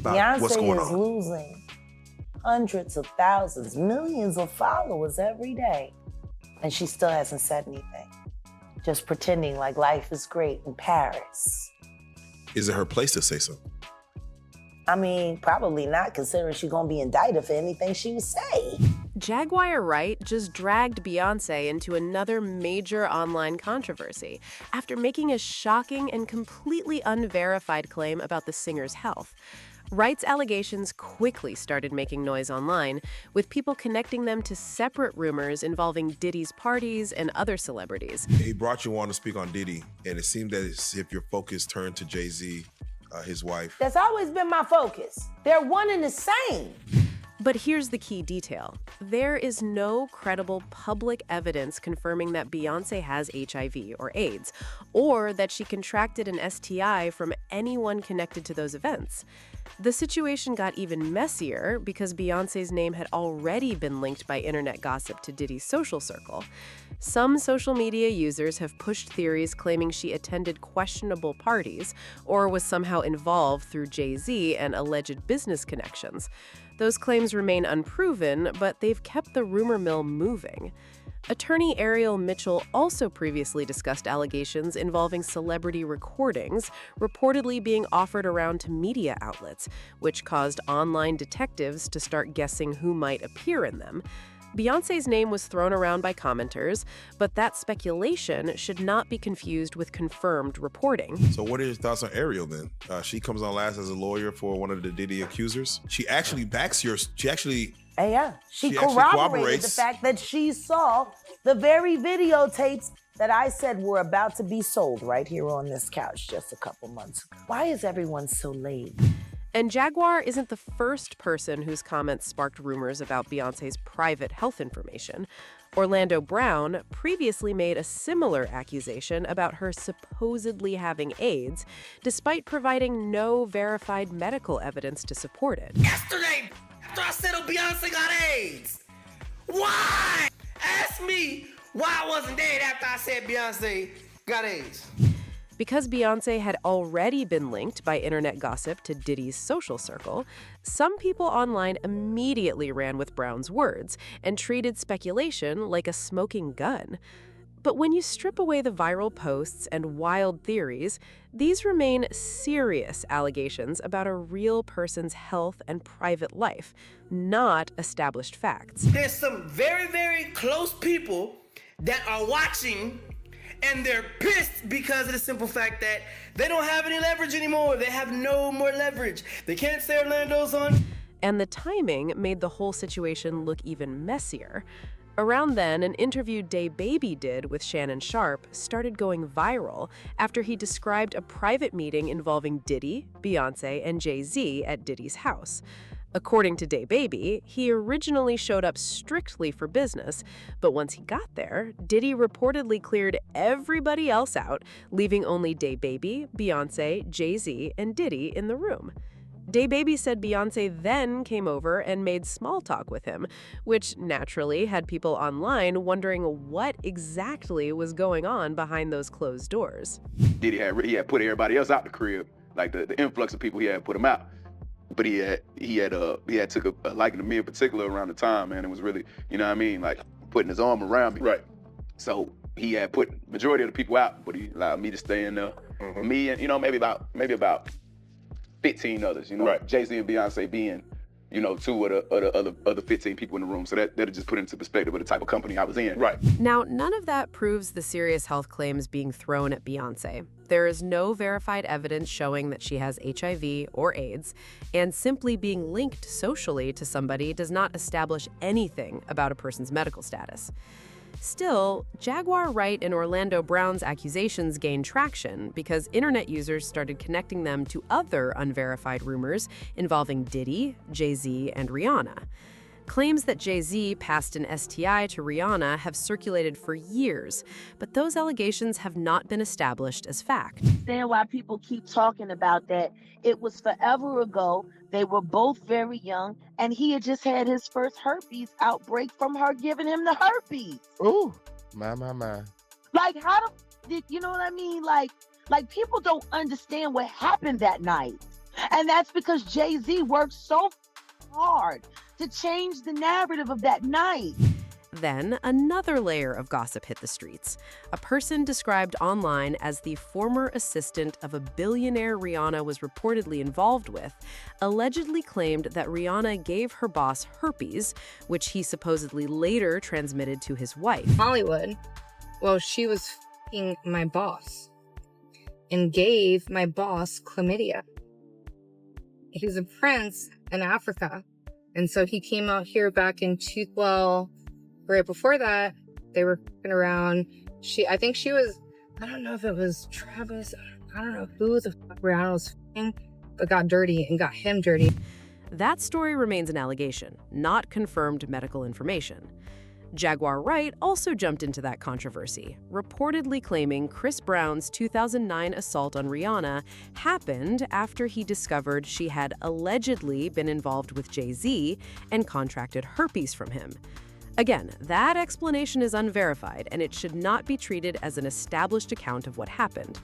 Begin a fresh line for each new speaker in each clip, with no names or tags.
about what's going
Beyonce is
on.
losing hundreds of thousands, millions of followers every day. And she still hasn't said anything. Just pretending like life is great in Paris.
Is it her place to say so?
I mean, probably not, considering she's gonna be indicted for anything she would say.
Jaguar Wright just dragged Beyonce into another major online controversy after making a shocking and completely unverified claim about the singer's health. Wright's allegations quickly started making noise online, with people connecting them to separate rumors involving Diddy's parties and other celebrities.
He brought you on to speak on Diddy, and it seemed as if your focus turned to Jay-Z, his wife.
That's always been my focus. They're one and the same.
But here's the key detail. There is no credible public evidence confirming that Beyonce has HIV or AIDS, or that she contracted an STI from anyone connected to those events. The situation got even messier because Beyonce's name had already been linked by internet gossip to Diddy's social circle. Some social media users have pushed theories claiming she attended questionable parties or was somehow involved through Jay-Z and alleged business connections. Those claims remain unproven, but they've kept the rumor mill moving. Attorney Ariel Mitchell also previously discussed allegations involving celebrity recordings reportedly being offered around to media outlets, which caused online detectives to start guessing who might appear in them. Beyonce's name was thrown around by commenters, but that speculation should not be confused with confirmed reporting.
So what are your thoughts on Ariel then? She comes on last as a lawyer for one of the Diddy accusers. She actually backs she actually
corroborated the fact that she saw the very videotapes that I said were about to be sold right here on this couch just a couple months ago. Why is everyone so late?
And Jaguar isn't the first person whose comments sparked rumors about Beyonce's private health information. Orlando Brown previously made a similar accusation about her supposedly having AIDS, despite providing no verified medical evidence to support it.
Yesterday, after I said, oh, Beyonce got AIDS. Why? Ask me why I wasn't dead after I said Beyonce got AIDS.
Because Beyonce had already been linked by internet gossip to Diddy's social circle, some people online immediately ran with Brown's words and treated speculation like a smoking gun. But when you strip away the viral posts and wild theories, these remain serious allegations about a real person's health and private life, not established facts.
There's some very, very close people that are watching, and they're pissed because of the simple fact that they don't have any leverage anymore. They have no more leverage. They can't say Orlando's on.
And the timing made the whole situation look even messier. Around then, an interview DaBaby did with Shannon Sharpe started going viral after he described a private meeting involving Diddy, Beyonce, and Jay-Z at Diddy's house. According to DaBaby, he originally showed up strictly for business, but once he got there, Diddy reportedly cleared everybody else out, leaving only DaBaby, Beyonce, Jay-Z, and Diddy in the room. DaBaby said Beyonce then came over and made small talk with him, which naturally had people online wondering what exactly was going on behind those closed doors.
Diddy had put everybody else out the crib, like the influx of people he had put him out. But he had took a liking to me in particular around the time, man. It was really, you know what I mean, like putting his arm around me.
Right.
So he had put majority of the people out, but he allowed me to stay in there. Mm-hmm. Me and, you know, maybe about 15 others, you know, right. Jay-Z and Beyonce being, you know, two of the other 15 people in the room. So that'll just put it into perspective of the type of company I was in.
Right.
Now, none of that proves the serious health claims being thrown at Beyonce. There is no verified evidence showing that she has HIV or AIDS, and simply being linked socially to somebody does not establish anything about a person's medical status. Still, Jaguar Wright and Orlando Brown's accusations gained traction because internet users started connecting them to other unverified rumors involving Diddy, Jay-Z, and Rihanna. Claims that Jay-Z passed an STI to Rihanna have circulated for years, but those allegations have not been established as fact.
Understand why people keep talking about that. It was forever ago. They were both very young, and he had just had his first herpes outbreak from her giving him the herpes.
Ooh, my.
Like, did you know what I mean? Like people don't understand what happened that night. And that's because Jay-Z worked so hard to change the narrative of that night.
Then another layer of gossip hit the streets. A person described online as the former assistant of a billionaire Rihanna was reportedly involved with allegedly claimed that Rihanna gave her boss herpes, which he supposedly later transmitted to his wife.
Hollywood, well, she was f***ing my boss and gave my boss chlamydia. He's a prince in Africa. And so he came out here back in right before that, they were f***ing around. I think she was, I don't know if it was Travis, I don't know who the fuck Rihanna was f***ing, but got dirty and got him dirty.
That story remains an allegation, not confirmed medical information. Jaguar Wright also jumped into that controversy, reportedly claiming Chris Brown's 2009 assault on Rihanna happened after he discovered she had allegedly been involved with Jay-Z and contracted herpes from him. Again, that explanation is unverified, and it should not be treated as an established account of what happened.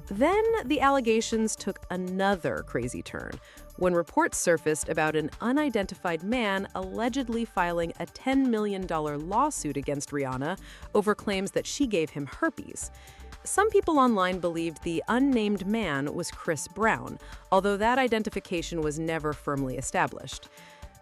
Then the allegations took another crazy turn when reports surfaced about an unidentified man allegedly filing a $10 million lawsuit against Rihanna over claims that she gave him herpes. Some people online believed the unnamed man was Chris Brown, although that identification was never firmly established.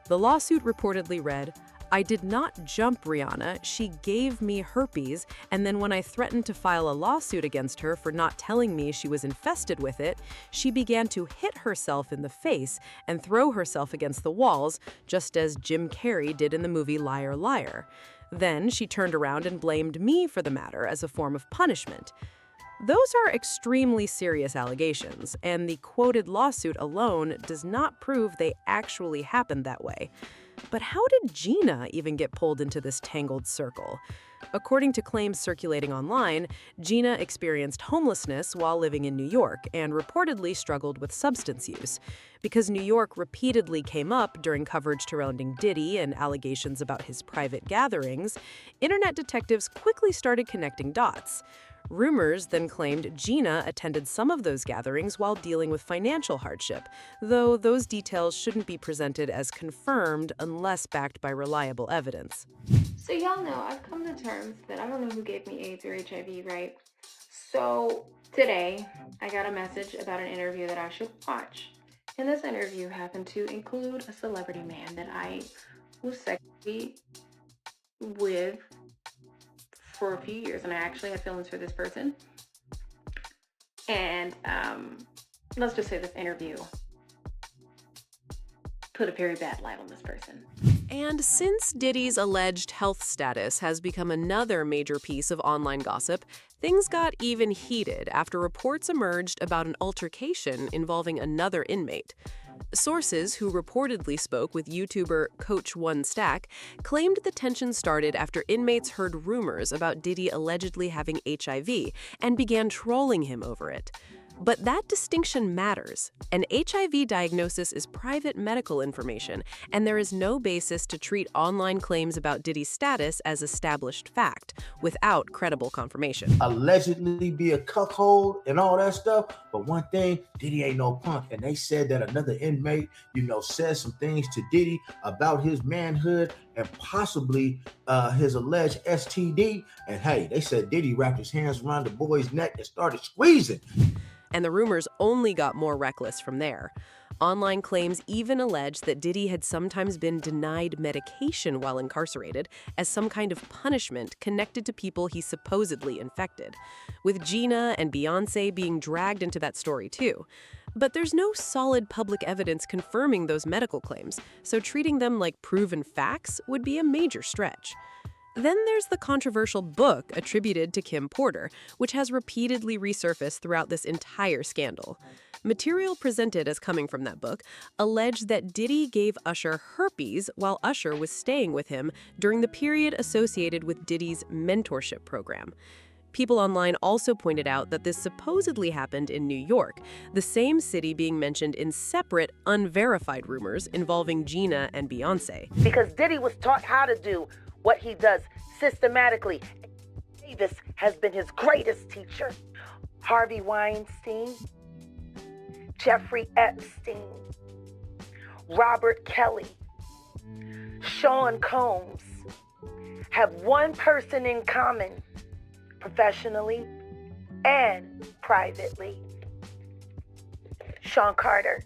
The lawsuit reportedly read, "I did not jump Rihanna, she gave me herpes, and then when I threatened to file a lawsuit against her for not telling me she was infested with it, she began to hit herself in the face and throw herself against the walls, just as Jim Carrey did in the movie Liar Liar. Then she turned around and blamed me for the matter as a form of punishment." Those are extremely serious allegations, and the quoted lawsuit alone does not prove they actually happened that way. But how did Gena even get pulled into this tangled circle? According to claims circulating online, Gena experienced homelessness while living in New York and reportedly struggled with substance use. Because New York repeatedly came up during coverage surrounding Diddy and allegations about his private gatherings, internet detectives quickly started connecting dots. Rumors then claimed Gena attended some of those gatherings while dealing with financial hardship, though those details shouldn't be presented as confirmed unless backed by reliable evidence.
So y'all know I've come to terms that I don't know who gave me AIDS or HIV, right? So today I got a message about an interview that I should watch. And this interview happened to include a celebrity man that I was sexually with for a few years, and I actually had feelings for this person. And let's just say this interview put a very bad light on this person.
And since Diddy's alleged health status has become another major piece of online gossip, things got even heated after reports emerged about an altercation involving another inmate. Sources who reportedly spoke with YouTuber Coach One Stack claimed the tension started after inmates heard rumors about Diddy allegedly having HIV and began trolling him over it. But that distinction matters. An HIV diagnosis is private medical information, and there is no basis to treat online claims about Diddy's status as established fact without credible confirmation.
Allegedly be a cuckold and all that stuff, but one thing, Diddy ain't no punk, and they said that another inmate, said some things to Diddy about his manhood and possibly his alleged STD, and hey, they said Diddy wrapped his hands around the boy's neck and started squeezing.
And the rumors only got more reckless from there. Online claims even allege that Diddy had sometimes been denied medication while incarcerated as some kind of punishment connected to people he supposedly infected, with Gena and Beyonce being dragged into that story too. But there's no solid public evidence confirming those medical claims, so treating them like proven facts would be a major stretch. Then there's the controversial book attributed to Kim Porter, which has repeatedly resurfaced throughout this entire scandal. Material presented as coming from that book alleged that Diddy gave Usher herpes while Usher was staying with him during the period associated with Diddy's mentorship program. People online also pointed out that this supposedly happened in New York, the same city being mentioned in separate, unverified rumors involving Gena and Beyonce.
Because Diddy was taught how to do what he does systematically. Davis has been his greatest teacher. Harvey Weinstein, Jeffrey Epstein, Robert Kelly, Sean Combs have one person in common, professionally and privately: Sean Carter.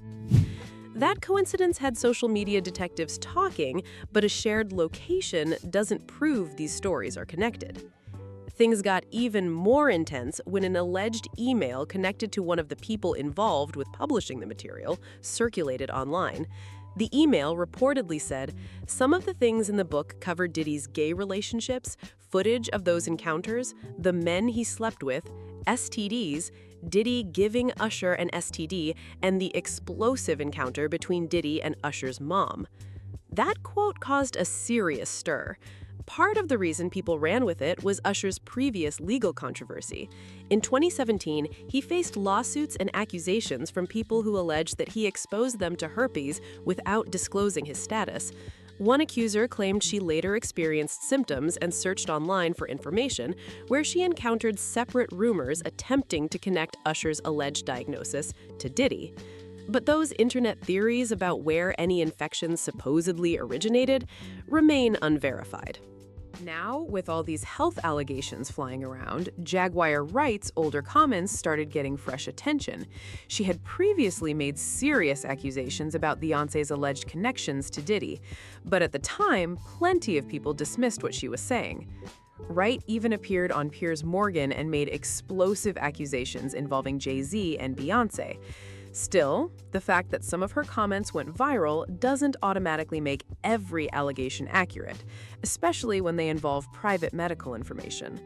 That coincidence had social media detectives talking, but a shared location doesn't prove these stories are connected. Things got even more intense when an alleged email connected to one of the people involved with publishing the material circulated online. The email reportedly said, "Some of the things in the book cover Diddy's gay relationships, footage of those encounters, the men he slept with, STDs, Diddy giving Usher an STD, and the explosive encounter between Diddy and Usher's mom." That quote caused a serious stir. Part of the reason people ran with it was Usher's previous legal controversy. In 2017, he faced lawsuits and accusations from people who alleged that he exposed them to herpes without disclosing his status. One accuser claimed she later experienced symptoms and searched online for information, where she encountered separate rumors attempting to connect Usher's alleged diagnosis to Diddy. But those internet theories about where any infections supposedly originated remain unverified. Now, with all these health allegations flying around, Jaguar Wright's older comments started getting fresh attention. She had previously made serious accusations about Beyonce's alleged connections to Diddy, but at the time, plenty of people dismissed what she was saying. Wright even appeared on Piers Morgan and made explosive accusations involving Jay-Z and Beyonce. Still, the fact that some of her comments went viral doesn't automatically make every allegation accurate, especially when they involve private medical information.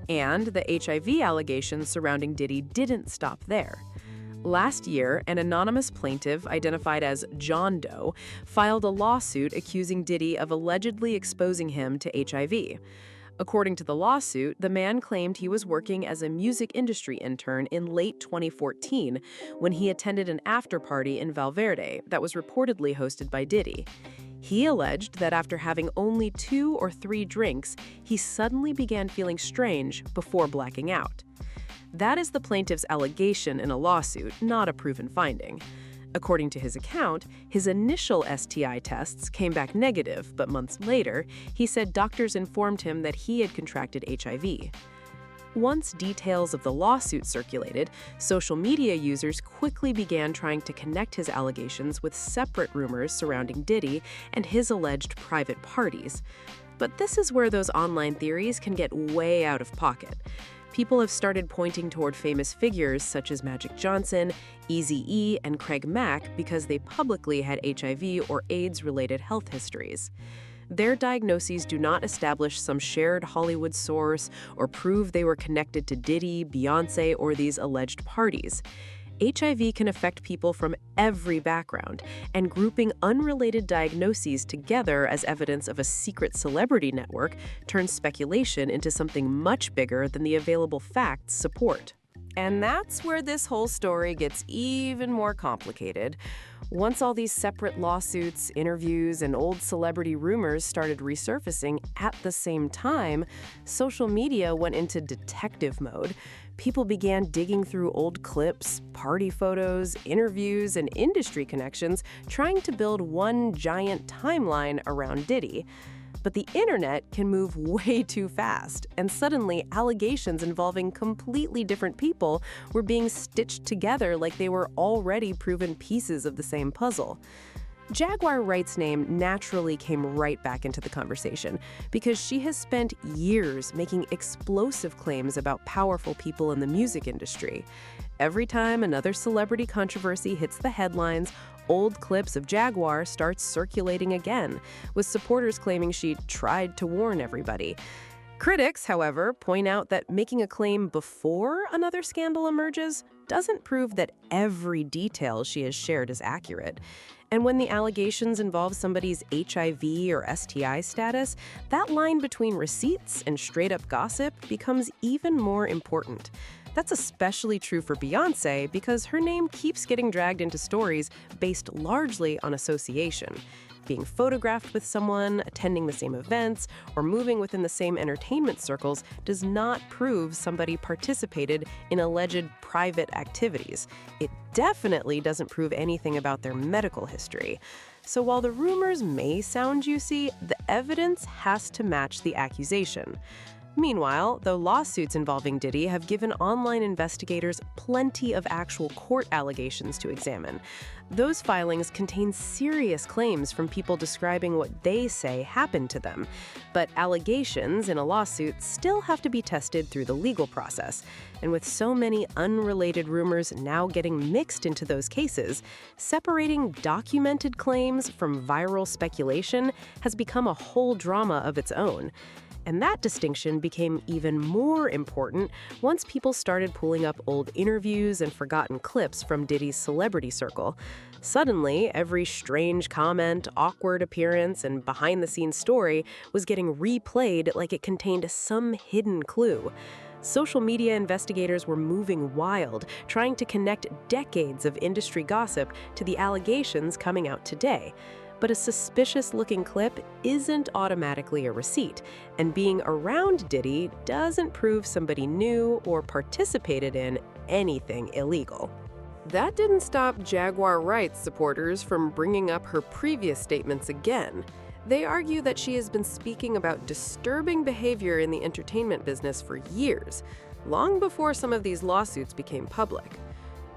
And the HIV allegations surrounding Diddy didn't stop there. Last year, an anonymous plaintiff identified as John Doe filed a lawsuit accusing Diddy of allegedly exposing him to HIV. According to the lawsuit, the man claimed he was working as a music industry intern in late 2014 when he attended an after-party in Valverde that was reportedly hosted by Diddy. He alleged that after having only 2 or 3 drinks, he suddenly began feeling strange before blacking out. That is the plaintiff's allegation in a lawsuit, not a proven finding. According to his account, his initial STI tests came back negative, but months later, he said doctors informed him that he had contracted HIV. Once details of the lawsuit circulated, social media users quickly began trying to connect his allegations with separate rumors surrounding Diddy and his alleged private parties. But this is where those online theories can get way out of pocket. People have started pointing toward famous figures such as Magic Johnson, Eazy-E, and Craig Mack because they publicly had HIV or AIDS-related health histories. Their diagnoses do not establish some shared Hollywood source or prove they were connected to Diddy, Beyonce, or these alleged parties. HIV can affect people from every background, and grouping unrelated diagnoses together as evidence of a secret celebrity network turns speculation into something much bigger than the available facts support. And that's where this whole story gets even more complicated. Once all these separate lawsuits, interviews, and old celebrity rumors started resurfacing at the same time, social media went into detective mode. People began digging through old clips, party photos, interviews, and industry connections, trying to build one giant timeline around Diddy. But the internet can move way too fast, and suddenly allegations involving completely different people were being stitched together like they were already proven pieces of the same puzzle. Jaguar Wright's name naturally came right back into the conversation because she has spent years making explosive claims about powerful people in the music industry. Every time another celebrity controversy hits the headlines, old clips of Jaguar start circulating again, with supporters claiming she tried to warn everybody. Critics, however, point out that making a claim before another scandal emerges doesn't prove that every detail she has shared is accurate. And when the allegations involve somebody's HIV or STI status, that line between receipts and straight-up gossip becomes even more important. That's especially true for Beyonce because her name keeps getting dragged into stories based largely on association. Being photographed with someone, attending the same events, or moving within the same entertainment circles does not prove somebody participated in alleged private activities. It definitely doesn't prove anything about their medical history. So while the rumors may sound juicy, the evidence has to match the accusation. Meanwhile, the lawsuits involving Diddy have given online investigators plenty of actual court allegations to examine. Those filings contain serious claims from people describing what they say happened to them. But allegations in a lawsuit still have to be tested through the legal process. And with so many unrelated rumors now getting mixed into those cases, separating documented claims from viral speculation has become a whole drama of its own. And that distinction became even more important once people started pulling up old interviews and forgotten clips from Diddy's celebrity circle. Suddenly, every strange comment, awkward appearance, and behind-the-scenes story was getting replayed like it contained some hidden clue. Social media investigators were moving wild, trying to connect decades of industry gossip to the allegations coming out today. But a suspicious-looking clip isn't automatically a receipt, and being around Diddy doesn't prove somebody knew or participated in anything illegal.
That didn't stop Jaguar Wright's supporters from bringing up her previous statements again. They argue that she has been speaking about disturbing behavior in the entertainment business for years, long before some of these lawsuits became public.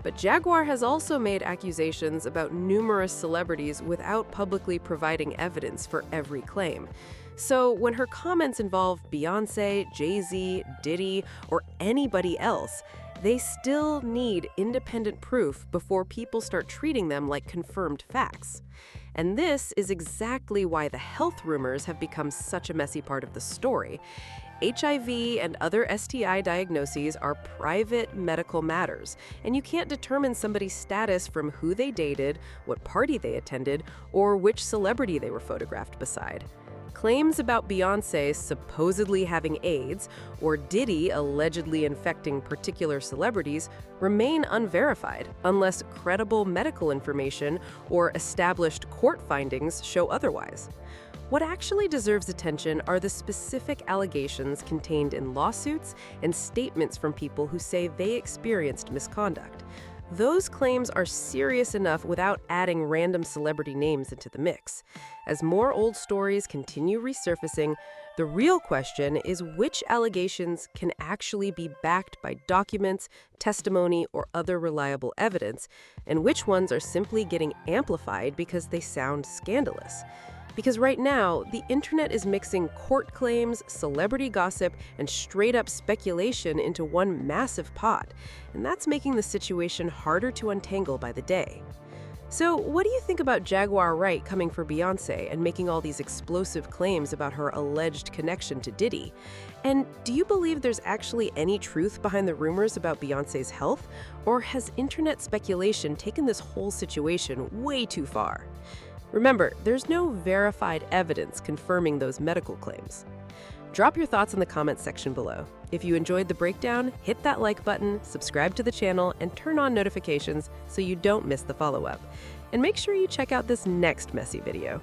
But Jaguar has also made accusations about numerous celebrities without publicly providing evidence for every claim. So when her comments involve Beyonce, Jay-Z, Diddy, or anybody else, they still need independent proof before people start treating them like confirmed facts. And this is exactly why the health rumors have become such a messy part of the story. HIV and other STI diagnoses are private medical matters, and you can't determine somebody's status from who they dated, what party they attended, or which celebrity they were photographed beside. Claims about Beyonce supposedly having AIDS or Diddy allegedly infecting particular celebrities remain unverified unless credible medical information or established court findings show otherwise. What actually deserves attention are the specific allegations contained in lawsuits and statements from people who say they experienced misconduct. Those claims are serious enough without adding random celebrity names into the mix. As more old stories continue resurfacing, the real question is which allegations can actually be backed by documents, testimony, or other reliable evidence, and which ones are simply getting amplified because they sound scandalous. Because right now, the internet is mixing court claims, celebrity gossip, and straight-up speculation into one massive pot, and that's making the situation harder to untangle by the day. So what do you think about Jaguar Wright coming for Beyonce and making all these explosive claims about her alleged connection to Diddy? And do you believe there's actually any truth behind the rumors about Beyonce's health? Or has internet speculation taken this whole situation way too far? Remember, there's no verified evidence confirming those medical claims. Drop your thoughts in the comments section below. If you enjoyed the breakdown, hit that like button, subscribe to the channel, and turn on notifications so you don't miss the follow-up. And make sure you check out this next messy video.